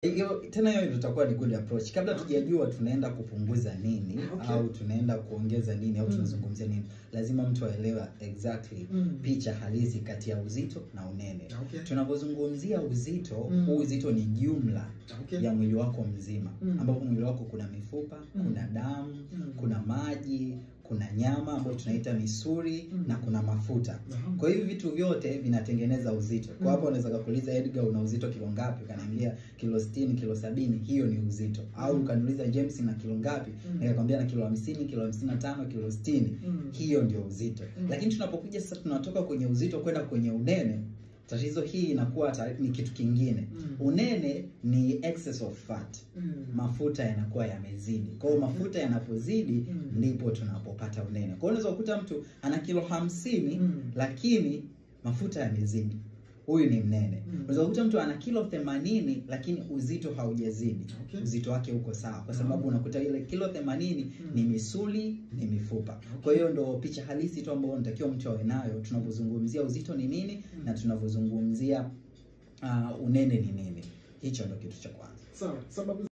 Hiyo tena hiyo tutakuwa ni good approach. Kabla tujajua tunaenda kupunguza nini au tunaenda kuongeza nini au tunazungumzia nini, lazima mtu aelewe exactly picha halisi kati ya uzito na unene. Tunapozungumzia uzito, huu uzito ni jumla ya mwili wako mzima, ambapo mwili wako kuna mifupa, kuna damu, kuna maji, kuna nyama ambayo tunaita misuli na kuna mafuta. Kwa hiyo vitu vyote vinatengeneza uzito. Kwa hapo unaweza kukuuliza Edgar, una uzito kilo ngapi? Ukaniambia kilo 60, kilo 70, hiyo ni uzito. Au ukaniuliza James na kilo ngapi? Nikakwambia na kilo 50, kilo 55, kilo 60. Hiyo ndio uzito. Lakini tunapokuja sasa tunatoka kwenye uzito kwenda kwenye unene, tatizo hii inakuwa ni kitu kingine. Unene ni excess of fat. Mafuta yanakuwa yamezidi. Kwa hiyo mafuta yanapozidi ndipo tunapopata unene. Kwa hiyo unaweza kukuta mtu ana kilo 50 lakini mafuta yamezidi. Huyu ni mnene. Unaweza kukuta mtu ana kilo 80 lakini uzito haujazidi. Uzito wake uko sawa kwa sababu unakuta ile kilo 80 ni misuli, ni mifupa. Kwa hiyo ndo picha halisi tu ambayo unatakiwa mtu awe nayo tunapozungumzia uzito ni nini na tunapozungumzia unene ni nini. Hicho ndo kitu cha kwanza. Sawa, sababu